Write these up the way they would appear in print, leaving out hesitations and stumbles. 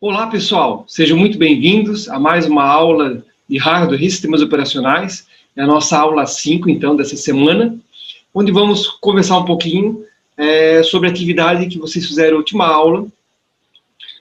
Olá, pessoal. Sejam muito bem-vindos a mais uma aula de hardware e sistemas operacionais. É a nossa aula 5, então, dessa semana, onde vamos conversar um pouquinho sobre a atividade que vocês fizeram na última aula,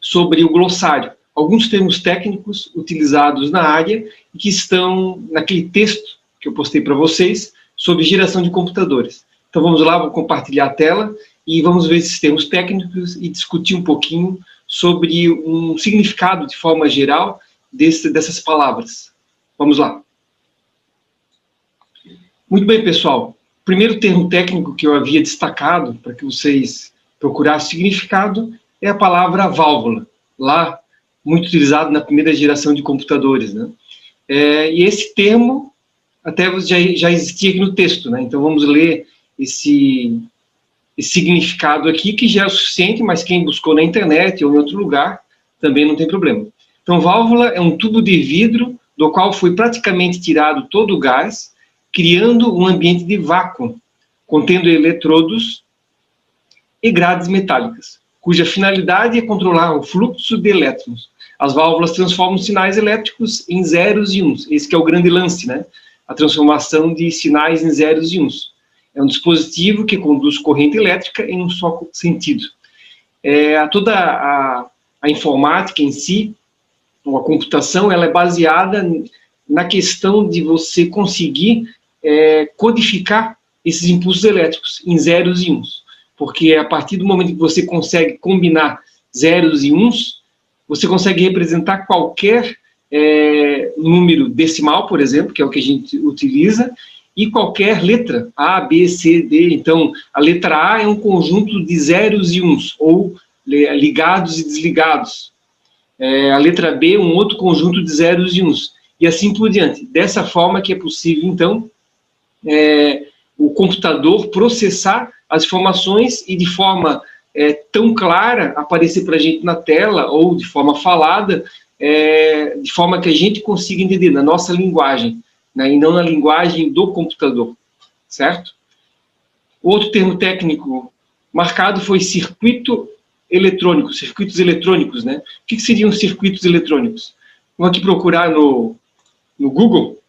sobre o glossário. Alguns termos técnicos utilizados na área e que estão naquele texto que eu postei para vocês sobre geração de computadores. Então, vamos lá, vou compartilhar a tela e vamos ver esses termos técnicos e discutir um pouquinho sobre um significado, de forma geral, dessas palavras. Vamos lá. Muito bem, pessoal. O primeiro termo técnico que eu havia destacado, para que vocês procurassem significado, é a palavra válvula, lá muito utilizado na primeira geração de computadores, né? E esse termo até já existia aqui no texto, né? Então vamos ler esse significado aqui, que já é o suficiente, mas quem buscou na internet ou em outro lugar, também não tem problema. Então, válvula é um tubo de vidro do qual foi praticamente tirado todo o gás, criando um ambiente de vácuo, contendo eletrodos e grades metálicas, cuja finalidade é controlar o fluxo de elétrons. As válvulas transformam sinais elétricos em zeros e uns. Esse que é o grande lance, né? A transformação de sinais em zeros e uns. É um dispositivo que conduz corrente elétrica em um só sentido. Toda a informática em si, ou a computação, ela é baseada na questão de você conseguir codificar esses impulsos elétricos em zeros e uns. Porque a partir do momento que você consegue combinar zeros e uns, você consegue representar qualquer número decimal, por exemplo, que é o que a gente utiliza, e qualquer letra, A, B, C, D. Então, a letra A é um conjunto de zeros e uns, ou ligados e desligados. A letra B, um outro conjunto de zeros e uns, e assim por diante. Dessa forma que é possível, então, o computador processar as informações e de forma tão clara aparecer para a gente na tela, ou de forma falada, de forma que a gente consiga entender na nossa linguagem, né, e não na linguagem do computador, certo? Outro termo técnico marcado foi circuito eletrônico, circuitos eletrônicos, né? O que seriam circuitos eletrônicos? Vamos aqui procurar no Google.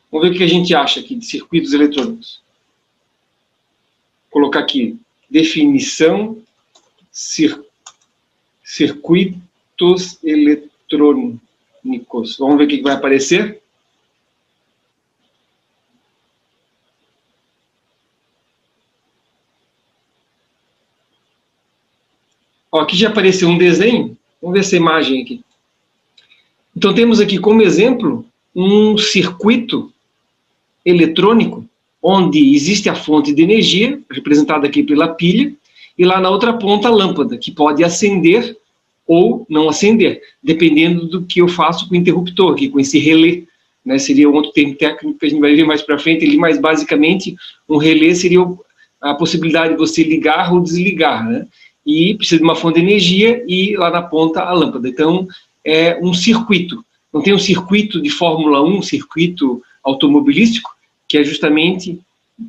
Vamos ver o que a gente acha aqui de circuitos eletrônicos. Vou colocar aqui, definição, circuitos eletrônicos. Vamos ver o que vai aparecer. Ó, aqui já apareceu um desenho. Vamos ver essa imagem aqui. Então, temos aqui como exemplo um circuito eletrônico, onde existe a fonte de energia, representada aqui pela pilha, e lá na outra ponta a lâmpada, que pode acender ou não acender, dependendo do que eu faço com o interruptor, aqui, com esse relé, né? Seria um outro termo técnico que a gente vai ver mais para frente, ali, mas basicamente um relé seria a possibilidade de você ligar ou desligar, né? E precisa de uma fonte de energia e lá na ponta a lâmpada. Então, é um circuito. Não tem um circuito de Fórmula 1, um circuito automobilístico, que é justamente,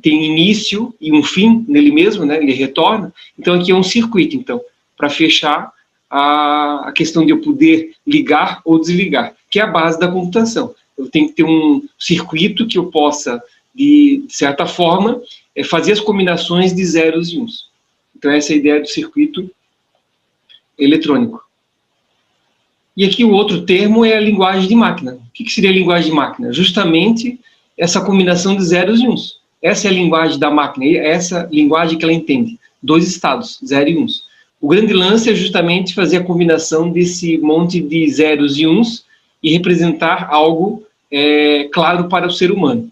tem início e um fim nele mesmo, né? Ele retorna. Então, aqui é um circuito, então, para fechar a questão de eu poder ligar ou desligar, que é a base da computação. Eu tenho que ter um circuito que eu possa, de certa forma, fazer as combinações de zeros e uns. Então, essa é a ideia do circuito eletrônico. E aqui o outro termo é a linguagem de máquina. O que seria a linguagem de máquina? Justamente essa combinação de zeros e uns. Essa é a linguagem da máquina, é essa linguagem que ela entende. Dois estados, zero e uns. O grande lance é justamente fazer a combinação desse monte de zeros e uns e representar algo claro para o ser humano.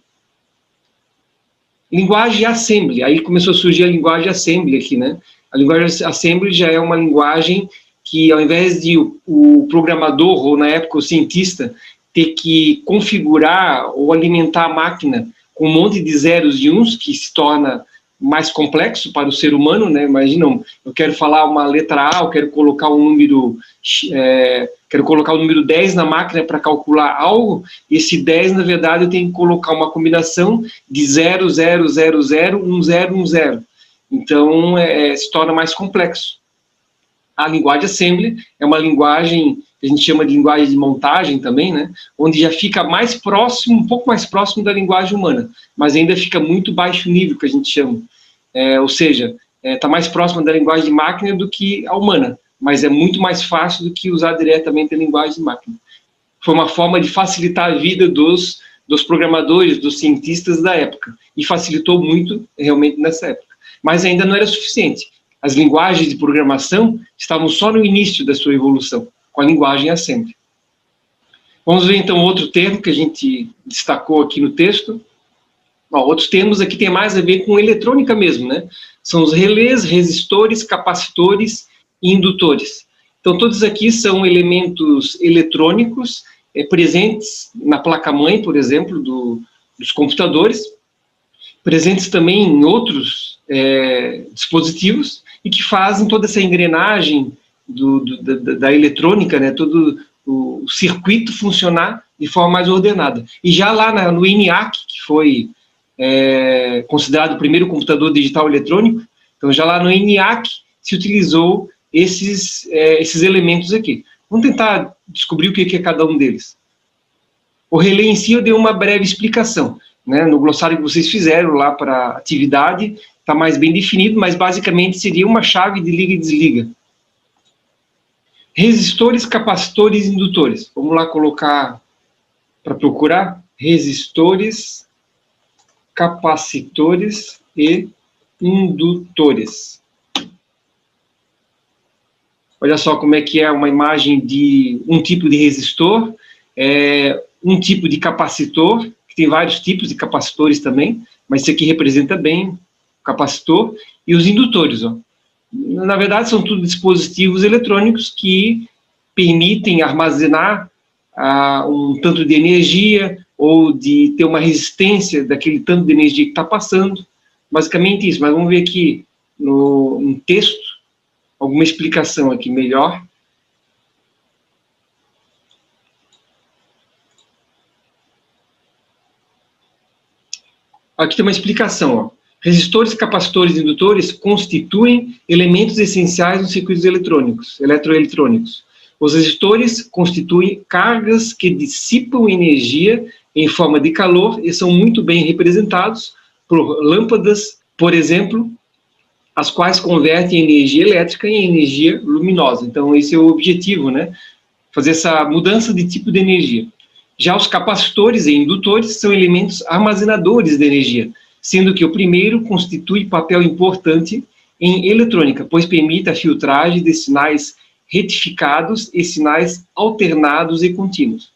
Linguagem assembly, aí começou a surgir a linguagem assembly aqui, né? A linguagem assembly já é uma linguagem que, ao invés de o programador, ou na época o cientista, ter que configurar ou alimentar a máquina com um monte de zeros e uns, que se torna mais complexo para o ser humano, né? Imagina, eu quero falar uma letra A, eu quero colocar um número, quero colocar o número 10 na máquina para calcular algo, e esse 10, na verdade, eu tenho que colocar uma combinação de 0, 0, 0, 0, 1, 0, 1, 0. Então, se torna mais complexo. A linguagem Assembly é uma linguagem que a gente chama de linguagem de montagem também, né? Onde já fica mais próximo, um pouco mais próximo da linguagem humana, mas ainda fica muito baixo nível, que a gente chama. Ou seja, está mais próximo da linguagem de máquina do que a humana, mas é muito mais fácil do que usar diretamente a linguagem de máquina. Foi uma forma de facilitar a vida dos programadores, dos cientistas da época, e facilitou muito realmente nessa época. Mas ainda não era suficiente. As linguagens de programação estavam só no início da sua evolução, com a linguagem Assembly. Vamos ver então outro termo que a gente destacou aqui no texto. Outros termos aqui têm mais a ver com eletrônica mesmo, né? São os relés, resistores, capacitores e indutores. Então, todos aqui são elementos eletrônicos presentes na placa-mãe, por exemplo, dos computadores, presentes também em outros dispositivos e que fazem toda essa engrenagem da eletrônica, né? Todo o circuito funcionar de forma mais ordenada. E já lá no ENIAC, que foi considerado o primeiro computador digital eletrônico, então já lá no ENIAC se utilizou esses elementos aqui. Vamos tentar descobrir o que é cada um deles. O relé em si eu dei uma breve explicação, né? No glossário que vocês fizeram lá para a atividade, está mais bem definido, mas basicamente seria uma chave de liga e desliga. Resistores, capacitores e indutores. Vamos lá colocar para procurar. Resistores, capacitores e indutores. Olha só como é que é uma imagem de um tipo de resistor, um tipo de capacitor, que tem vários tipos de capacitores também, mas esse aqui representa bem o capacitor, e os indutores. Ó. Na verdade, são tudo dispositivos eletrônicos que permitem armazenar um tanto de energia ou de ter uma resistência daquele tanto de energia que está passando. Basicamente isso, mas vamos ver aqui no texto alguma explicação aqui melhor. Aqui tem uma explicação. Ó. Resistores, capacitores e indutores constituem elementos essenciais nos circuitos eletroeletrônicos. Os resistores constituem cargas que dissipam energia em forma de calor e são muito bem representados por lâmpadas, por exemplo, as quais convertem energia elétrica em energia luminosa. Então, esse é o objetivo, né? Fazer essa mudança de tipo de energia. Já os capacitores e indutores são elementos armazenadores de energia, sendo que o primeiro constitui papel importante em eletrônica, pois permite a filtragem de sinais retificados e sinais alternados e contínuos.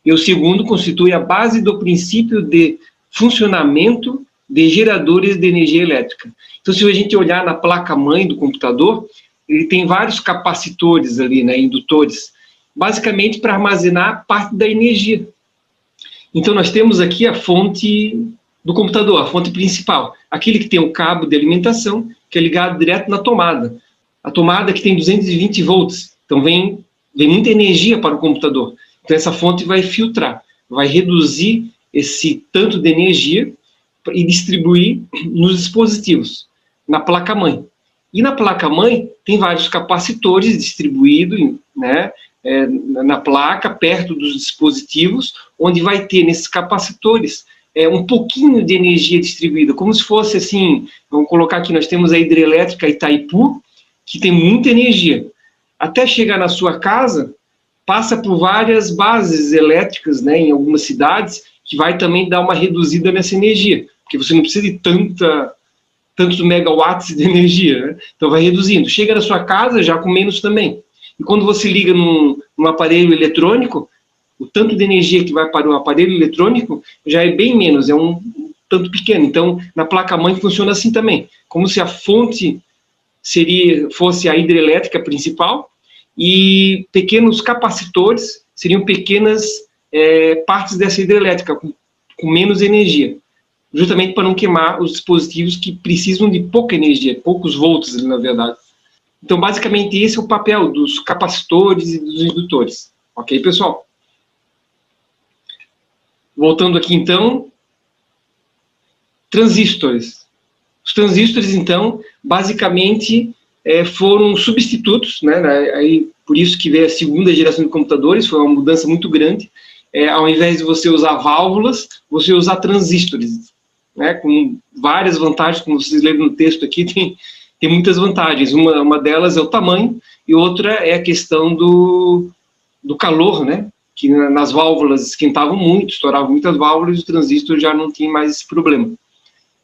E o segundo constitui a base do princípio de funcionamento de geradores de energia elétrica. Então, se a gente olhar na placa-mãe do computador, ele tem vários capacitores ali, né, indutores, basicamente para armazenar parte da energia. Então, nós temos aqui a fonte do computador, a fonte principal, aquele que tem o cabo de alimentação, que é ligado direto na tomada. A tomada que tem 220 volts, então vem muita energia para o computador. Então, essa fonte vai filtrar, vai reduzir esse tanto de energia e distribuir nos dispositivos, na placa-mãe. E na placa-mãe tem vários capacitores distribuídos, né, na placa, perto dos dispositivos, onde vai ter nesses capacitores um pouquinho de energia distribuída, como se fosse assim, vamos colocar aqui, nós temos a hidrelétrica Itaipu, que tem muita energia. Até chegar na sua casa, passa por várias bases elétricas, né, em algumas cidades, que vai também dar uma reduzida nessa energia, porque você não precisa de tantos megawatts de energia, né? Então vai reduzindo. Chega na sua casa já com menos também. E quando você liga num aparelho eletrônico, o tanto de energia que vai para o aparelho eletrônico já é bem menos, é um tanto pequeno. Então, na placa-mãe funciona assim também, como se a fonte fosse a hidrelétrica principal e pequenos capacitores seriam pequenas partes dessa hidrelétrica com menos energia, justamente para não queimar os dispositivos que precisam de pouca energia, poucos volts, na verdade. Então, basicamente, esse é o papel dos capacitores e dos indutores. Ok, pessoal? Voltando aqui, então, transistores. Os transistores, então, basicamente, foram substitutos, né? Aí, por isso que veio a segunda geração de computadores, foi uma mudança muito grande. Ao invés de você usar válvulas, você usar transistores, né? Com várias vantagens, como vocês leram no texto aqui, tem muitas vantagens. Uma delas é o tamanho, e outra é a questão do calor, né? Que nas válvulas esquentavam muito, estouravam muitas válvulas, e o transistor já não tinha mais esse problema.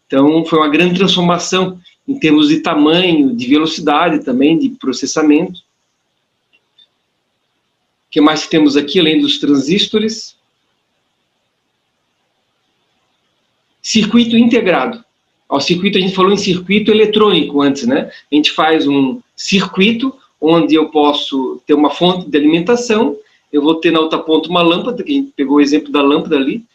Então, foi uma grande transformação em termos de tamanho, de velocidade também, de processamento. O que mais temos aqui, além dos transistores? Circuito integrado. O circuito, a gente falou em circuito eletrônico antes, né? A gente faz um circuito onde eu posso ter uma fonte de alimentação, eu vou ter na outra ponta uma lâmpada, que a gente pegou o exemplo da lâmpada ali,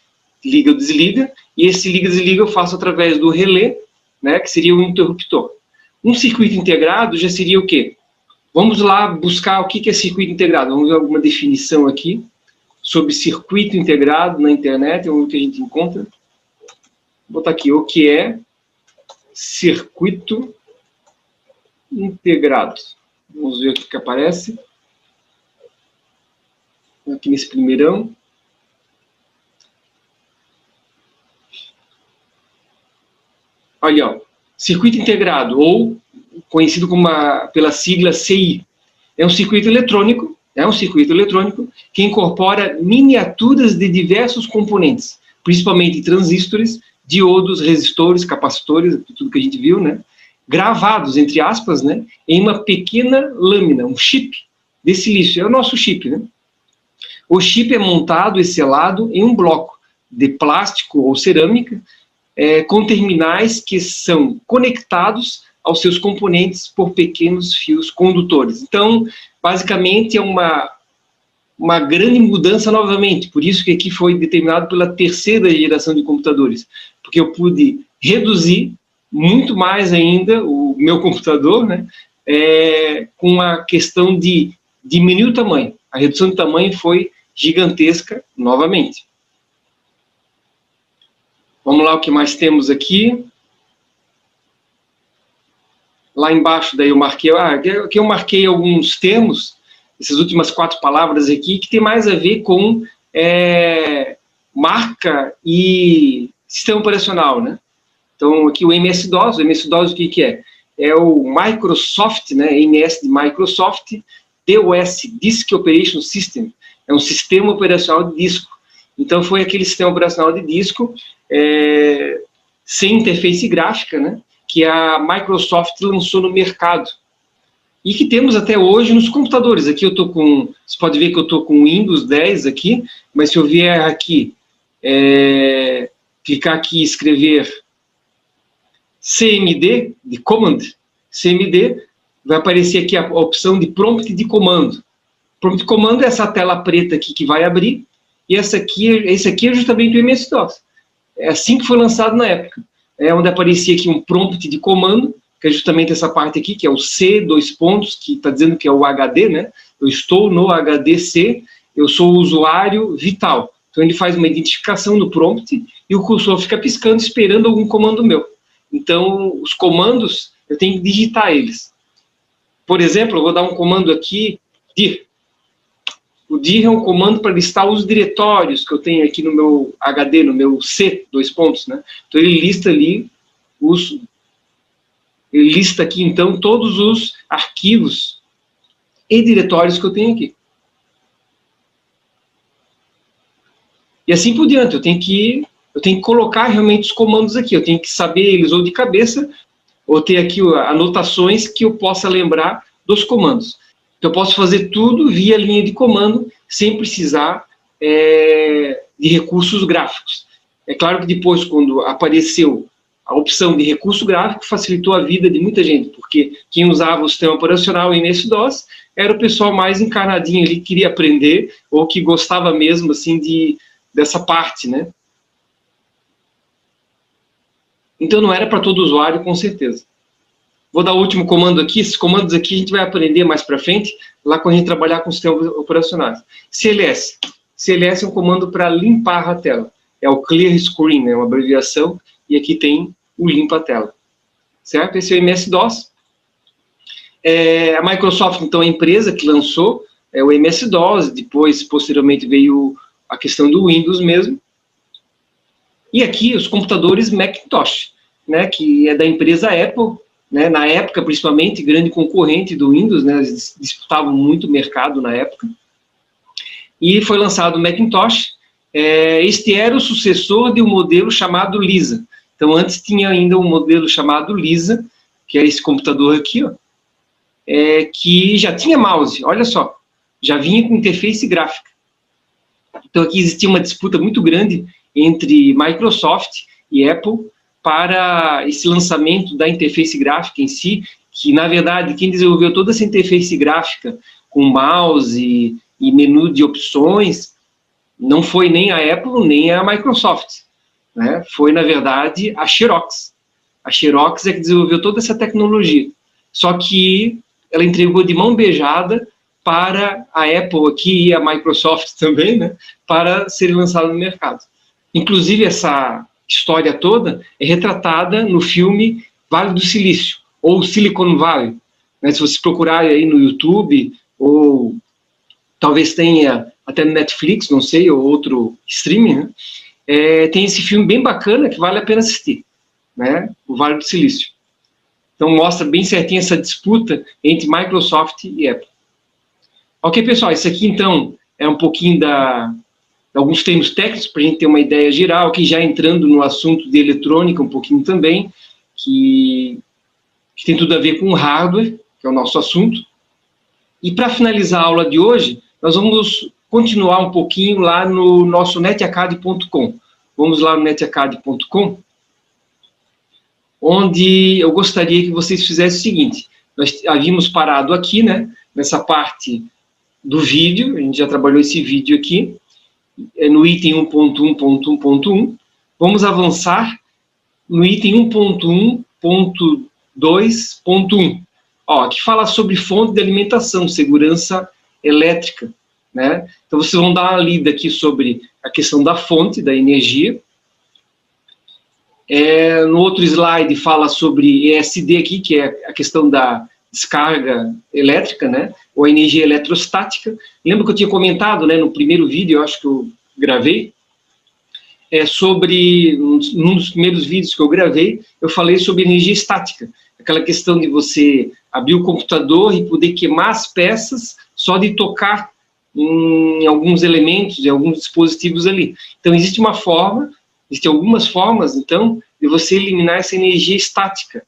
liga ou desliga, e esse liga e desliga eu faço através do relé, né, que seria o interruptor. Um circuito integrado já seria o quê? Vamos lá buscar o que é circuito integrado. Vamos ver alguma definição aqui sobre circuito integrado na internet, vamos ver o que a gente encontra. Vou botar aqui o que é circuito integrado. Vamos ver o que aparece. Aqui nesse primeirão. Olha, ó, circuito integrado, ou conhecido pela sigla CI. É um circuito eletrônico, que incorpora miniaturas de diversos componentes, principalmente transistores, diodos, resistores, capacitores, tudo que a gente viu, né? Gravados, entre aspas, né, em uma pequena lâmina, um chip de silício. É o nosso chip, né? O chip é montado e selado em um bloco de plástico ou cerâmica, com terminais que são conectados aos seus componentes por pequenos fios condutores. Então, basicamente, é uma grande mudança novamente, por isso que aqui foi determinado pela terceira geração de computadores, porque eu pude reduzir muito mais ainda o meu computador, né, com a questão de diminuir o tamanho. A redução de tamanho foi gigantesca novamente. Vamos lá, o que mais temos aqui? Lá embaixo, daí eu marquei, aqui eu marquei alguns termos, essas últimas 4 palavras aqui, que tem mais a ver com marca e sistema operacional, né? Então, aqui o MS-DOS o que é? É o Microsoft, né? MS de Microsoft, DOS, Disk Operation System, é um sistema operacional de disco. Então, foi aquele sistema operacional de disco sem interface gráfica, né, que a Microsoft lançou no mercado. E que temos até hoje nos computadores. Aqui eu estou com... Você pode ver que eu estou com o Windows 10 aqui, mas se eu vier aqui, clicar aqui e escrever CMD, de Command, CMD, vai aparecer aqui a opção de prompt de comando. Prompt de comando é essa tela preta aqui que vai abrir, e esse aqui é justamente o MS-DOS. É assim que foi lançado na época. É onde aparecia aqui um prompt de comando, que é justamente essa parte aqui, que é o C, 2 pontos, que está dizendo que é o HD, né? Eu estou no HDC, eu sou o usuário vital. Então ele faz uma identificação do prompt e o cursor fica piscando esperando algum comando meu. Então os comandos, eu tenho que digitar eles. Por exemplo, eu vou dar um comando aqui, dir. O dir é um comando para listar os diretórios que eu tenho aqui no meu HD, no meu C, 2 pontos, né? Então ele lista ali ele lista aqui, então, todos os arquivos e diretórios que eu tenho aqui. E assim por diante, eu tenho que colocar realmente os comandos aqui, eu tenho que saber eles ou de cabeça, ou ter aqui anotações que eu possa lembrar dos comandos. Então, eu posso fazer tudo via linha de comando, sem precisar de recursos gráficos. É claro que depois, quando apareceu a opção de recurso gráfico, facilitou a vida de muita gente, porque quem usava o sistema operacional em MS-DOS era o pessoal mais encarnadinho ali, que queria aprender, ou que gostava mesmo assim dessa parte, né? Então, não era para todo usuário, com certeza. Vou dar o último comando aqui. Esses comandos aqui a gente vai aprender mais para frente, lá quando a gente trabalhar com sistemas operacionais. CLS. CLS é um comando para limpar a tela. É o Clear Screen, né, uma abreviação, e aqui tem o limpa a tela. Certo? Esse é o MS-DOS. A Microsoft, então, é a empresa que lançou o MS-DOS, depois, posteriormente, veio a questão do Windows mesmo. E aqui os computadores Macintosh, né, que é da empresa Apple, né, na época, principalmente, grande concorrente do Windows, né, eles disputavam muito o mercado na época. E foi lançado o Macintosh. Este era o sucessor de um modelo chamado Lisa. Então, antes tinha ainda um modelo chamado Lisa, que é esse computador aqui, ó, que já tinha mouse, olha só, já vinha com interface gráfica. Então, aqui existia uma disputa muito grande entre Microsoft e Apple para esse lançamento da interface gráfica em si, que, na verdade, quem desenvolveu toda essa interface gráfica com mouse e menu de opções não foi nem a Apple, nem a Microsoft, né? Foi, na verdade, a Xerox. A Xerox é que desenvolveu toda essa tecnologia. Só que ela entregou de mão beijada para a Apple aqui e a Microsoft também, né, para serem lançadas no mercado. Inclusive, essa história toda é retratada no filme Vale do Silício, ou Silicon Valley. Né, se você procurar aí no YouTube, ou talvez tenha até no Netflix, não sei, ou outro streaming, né, tem esse filme bem bacana que vale a pena assistir, né, o Vale do Silício. Então, mostra bem certinho essa disputa entre Microsoft e Apple. Ok, pessoal, isso aqui, então, é um pouquinho de alguns termos técnicos, para a gente ter uma ideia geral, que já entrando no assunto de eletrônica um pouquinho também, que tem tudo a ver com hardware, que é o nosso assunto. E para finalizar a aula de hoje, nós vamos continuar um pouquinho lá no nosso netacad.com. Vamos lá no netacad.com, onde eu gostaria que vocês fizessem o seguinte: nós havíamos parado aqui, né, nessa parte do vídeo, a gente já trabalhou esse vídeo aqui, no item 1.1.1.1, vamos avançar no item 1.1.2.1, que fala sobre fonte de alimentação, segurança elétrica, né? Então vocês vão dar uma lida aqui sobre a questão da fonte, da energia. No outro slide fala sobre ESD aqui, que é a questão da descarga elétrica, né, ou energia eletrostática. Lembra que eu tinha comentado, né, no primeiro vídeo, eu acho que eu gravei, num dos primeiros vídeos que eu gravei, eu falei sobre energia estática, aquela questão de você abrir o computador e poder queimar as peças só de tocar em alguns elementos, em alguns dispositivos ali. Então, existem algumas formas, então, de você eliminar essa energia estática,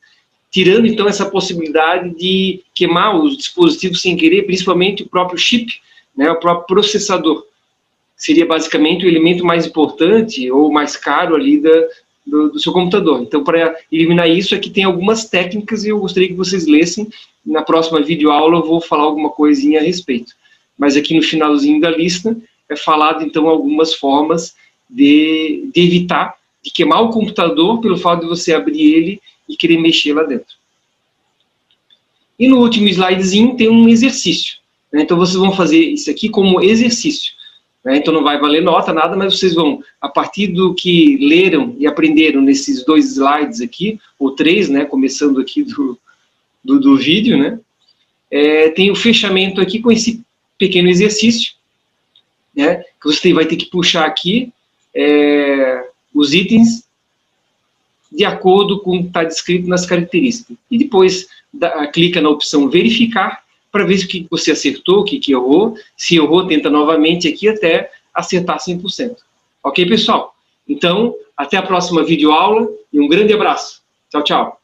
tirando, então, essa possibilidade de queimar os dispositivos sem querer, principalmente o próprio chip, né, o próprio processador. Seria, basicamente, o elemento mais importante ou mais caro ali do seu computador. Então, para eliminar isso, aqui tem algumas técnicas e eu gostaria que vocês lessem. Na próxima videoaula eu vou falar alguma coisinha a respeito. Mas aqui no finalzinho da lista é falado, então, algumas formas de evitar de queimar o computador pelo fato de você abrir ele e querer mexer lá dentro. E no último slidezinho tem um exercício, né? Então vocês vão fazer isso aqui como exercício, né? Então não vai valer nota, nada, mas vocês vão, a partir do que leram e aprenderam nesses 2 slides aqui, ou 3, né, começando aqui do vídeo, né, tem o fechamento aqui com esse pequeno exercício, né, que você vai ter que puxar aqui os itens de acordo com o que está descrito nas características. E depois clica na opção verificar para ver o que você acertou, o que errou. Se errou, tenta novamente aqui até acertar 100%. Ok, pessoal? Então, até a próxima videoaula e um grande abraço. Tchau, tchau.